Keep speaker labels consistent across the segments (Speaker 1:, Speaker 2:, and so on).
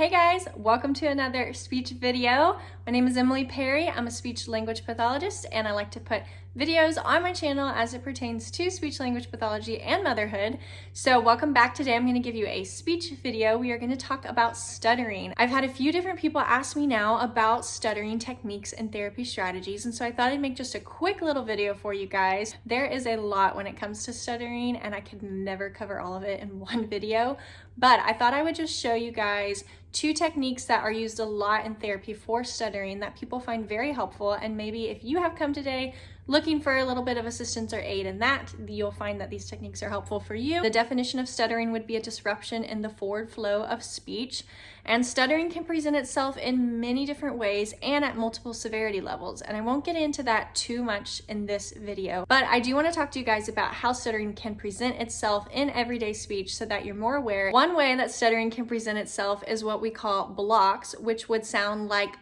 Speaker 1: Hey guys, welcome to another speech video. My name is Emily Perry. I'm a speech-language pathologist and I like to put videos on my channel as it pertains to speech-language pathology and motherhood. So welcome back. Today I'm going to give you a speech video. We are going to talk about stuttering. I've had a few different people ask me now about stuttering techniques and therapy strategies, and so I thought I'd make just a quick little video for you guys. There is a lot when it comes to stuttering and I could never cover all of it in one video, but I thought I would just show you guys two techniques that are used a lot in therapy for stuttering that people find very helpful, and maybe if you have come today looking for a little bit of assistance or aid in that, you'll find that these techniques are helpful for you. The definition of stuttering would be a disruption in the forward flow of speech, and stuttering can present itself in many different ways and at multiple severity levels, and I won't get into that too much in this video, but I do want to talk to you guys about how stuttering can present itself in everyday speech so that you're more aware. One way that stuttering can present itself is what we call blocks, which would sound like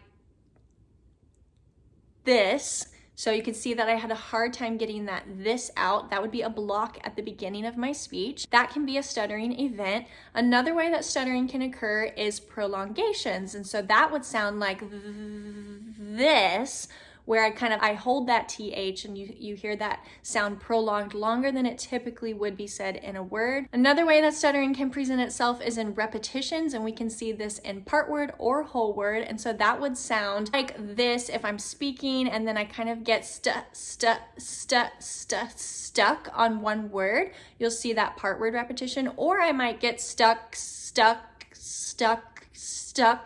Speaker 1: this. So you can see that I had a hard time getting this out. That would be a block at the beginning of my speech. That can be a stuttering event. Another way that stuttering can occur is prolongations. And so that would sound like this, where I hold that TH and you hear that sound prolonged longer than it typically would be said in a word. Another way that stuttering can present itself is in repetitions, and we can see this in part word or whole word. And so that would sound like this if I'm speaking and then I kind of get stuck on one word. You'll see that part word repetition, or I might get stuck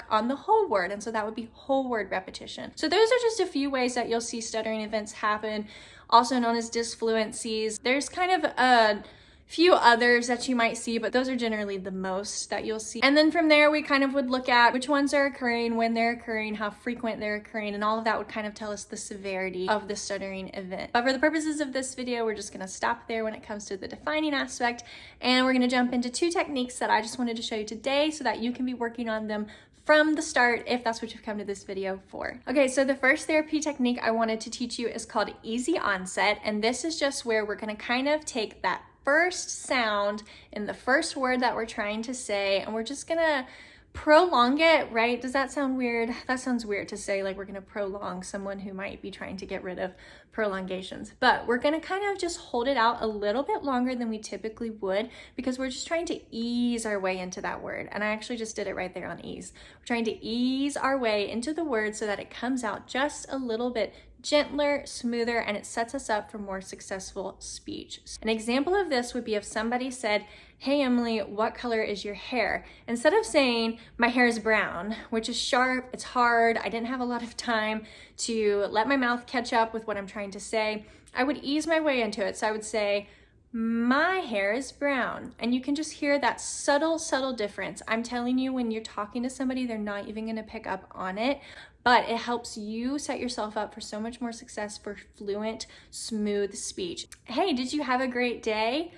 Speaker 1: on the whole word, and so that would be whole word repetition. So those are just a few ways that you'll see stuttering events happen, also known as disfluencies. There's kind of a few others that you might see, but those are generally the most that you'll see. And then from there, we kind of would look at which ones are occurring, when they're occurring, how frequent they're occurring, and all of that would kind of tell us the severity of the stuttering event. But for the purposes of this video, we're just gonna stop there when it comes to the defining aspect, and we're gonna jump into two techniques that I just wanted to show you today so that you can be working on them from the start if that's what you've come to this video for. Okay, so the first therapy technique I wanted to teach you is called easy onset, and this is just where we're gonna kind of take that first sound in the first word that we're trying to say, and we're just gonna prolong it, right? Does that sound weird? That sounds weird to say, like we're gonna prolong someone who might be trying to get rid of prolongations, but we're gonna kind of just hold it out a little bit longer than we typically would, because we're just trying to ease our way into that word. And I actually just did it right there on ease. We're trying to ease our way into the word so that it comes out just a little bit gentler, smoother, and it sets us up for more successful speech. An example of this would be if somebody said, "Hey Emily, what color is your hair?" Instead of saying, "My hair is brown," which is sharp, it's hard, I didn't have a lot of time to let my mouth catch up with what I'm trying to say, I would ease my way into it. So I would say, "My hair is brown." And you can just hear that subtle difference. I'm telling you, when you're talking to somebody, they're not even gonna pick up on it, but it helps you set yourself up for so much more success for fluent, smooth speech. "Hey, did you have a great day?"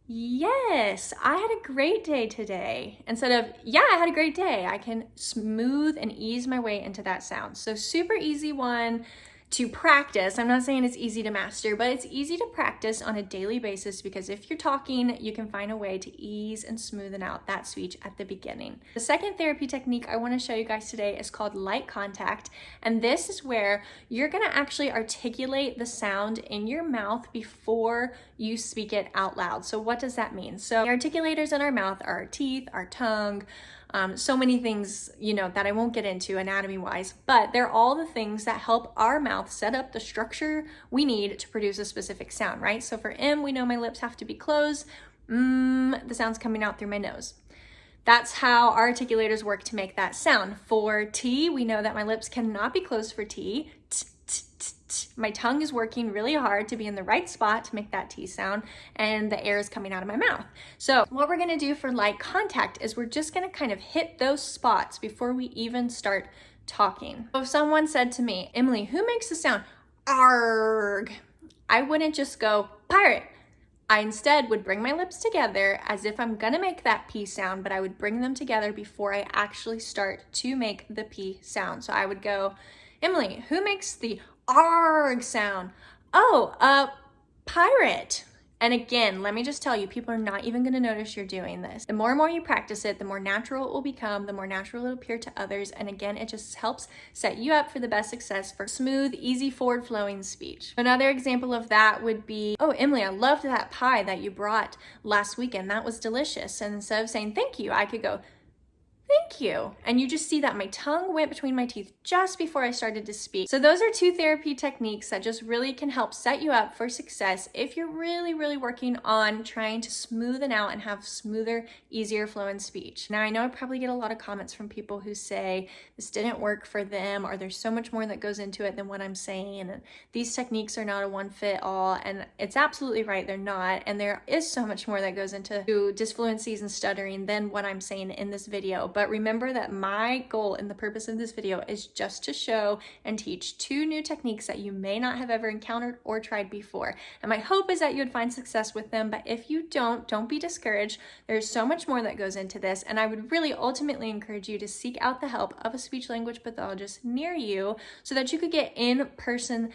Speaker 1: "Yes, I had a great day today." Instead of, "Yeah, I had a great day," I can smooth and ease my way into that sound. So super easy one to practice. I'm not saying it's easy to master, but it's easy to practice on a daily basis, because if you're talking, you can find a way to ease and smoothen out that speech at the beginning. The second therapy technique I want to show you guys today is called light contact, and this is where you're going to actually articulate the sound in your mouth before you speak it out loud. So what does that mean? So the articulators in our mouth are our teeth, our tongue, so many things, that I won't get into anatomy wise, but they're all the things that help our mouth set up the structure we need to produce a specific sound, right? So for M, we know my lips have to be closed. The sound's coming out through my nose. That's how our articulators work to make that sound. For T, we know that my lips cannot be closed for T. My tongue is working really hard to be in the right spot to make that T sound, and the air is coming out of my mouth. So what we're gonna do for light contact is we're just gonna kind of hit those spots before we even start talking. So if someone said to me, "Emily, who makes the sound arg?" I wouldn't just go, "Pirate." I instead would bring my lips together as if I'm gonna make that P sound, but I would bring them together before I actually start to make the P sound. So I would go, "Emily, who makes the arg sound?" "Oh, pirate." And again, let me just tell you, people are not even going to notice you're doing this. The more and more you practice it, the more natural it will become, the more natural it will appear to others. And again, it just helps set you up for the best success for smooth, easy, forward-flowing speech. Another example of that would be, oh, Emily, I loved that pie that you brought last weekend. That was delicious. And instead of saying thank you, I could go, thank you. And you just see that my tongue went between my teeth just before I started to speak. So those are two therapy techniques that just really can help set you up for success if you're really, really working on trying to smoothen out and have smoother, easier flow in speech. Now, I know I probably get a lot of comments from people who say this didn't work for them, or there's so much more that goes into it than what I'm saying, and these techniques are not a one fit all, and it's absolutely right, they're not, and there is so much more that goes into disfluencies and stuttering than what I'm saying in this video. But remember that my goal and the purpose of this video is just to show and teach two new techniques that you may not have ever encountered or tried before. And my hope is that you would find success with them, but if you don't be discouraged. There's so much more that goes into this, and I would really ultimately encourage you to seek out the help of a speech-language pathologist near you so that you could get in-person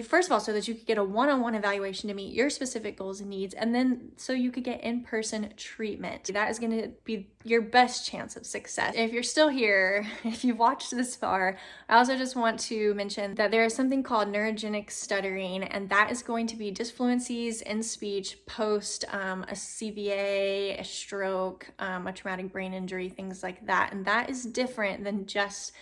Speaker 1: first of all, so that you could get a one-on-one evaluation to meet your specific goals and needs, and then so you could get in-person treatment. That is going to be your best chance of success. If you're still here, if you've watched this far, I also just want to mention that there is something called neurogenic stuttering, and that is going to be disfluencies in speech post a CVA, a stroke, a traumatic brain injury, things like that. And that is different than just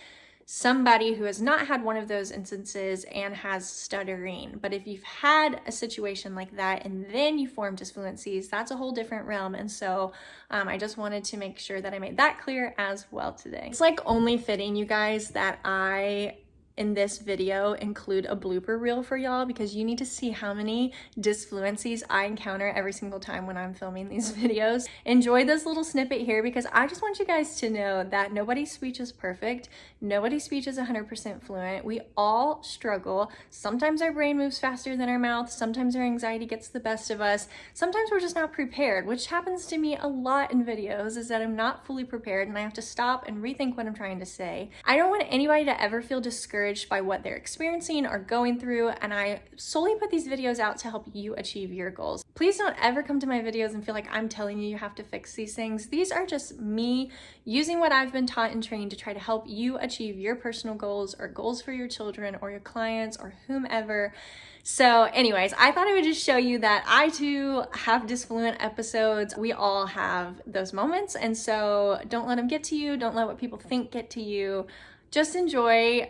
Speaker 1: somebody who has not had one of those instances and has stuttering. But if you've had a situation like that and then you form disfluencies, that's a whole different realm. And so I just wanted to make sure that I made that clear as well today. It's like only fitting, you guys, that I in this video include a blooper reel for y'all, because you need to see how many disfluencies I encounter every single time when I'm filming these videos. Enjoy this little snippet here, because I just want you guys to know that nobody's speech is perfect. Nobody's speech is 100% fluent. We all struggle. Sometimes our brain moves faster than our mouth. Sometimes our anxiety gets the best of us. Sometimes we're just not prepared, which happens to me a lot in videos, is that I'm not fully prepared and I have to stop and rethink what I'm trying to say. I don't want anybody to ever feel discouraged by what they're experiencing or going through, and I solely put these videos out to help you achieve your goals. Please don't ever come to my videos and feel like I'm telling you you have to fix these things. These are just me using what I've been taught and trained to try to help you achieve your personal goals or goals for your children or your clients or whomever. So anyways, I thought I would just show you that I too have disfluent episodes. We all have those moments, and so don't let them get to you. Don't let what people think get to you. Just enjoy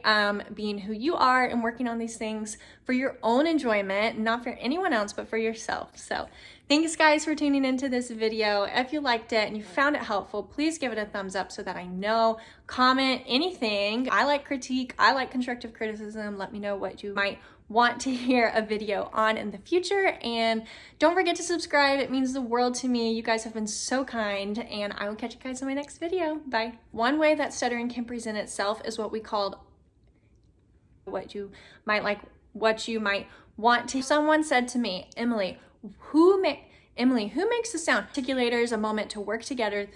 Speaker 1: being who you are and working on these things for your own enjoyment, not for anyone else, but for yourself. So thanks guys for tuning into this video. If you liked it and you found it helpful, please give it a thumbs up so that I know. Comment anything. I like critique. I like constructive criticism. Let me know what you might want to hear a video on in the future, and don't forget to subscribe. It means the world to me. You guys have been so kind, and I will catch you guys in my next video. Bye. One way that stuttering can present itself is what we call what you might want to. Someone said to me, Emily, who makes the sound? Articulators, a moment to work together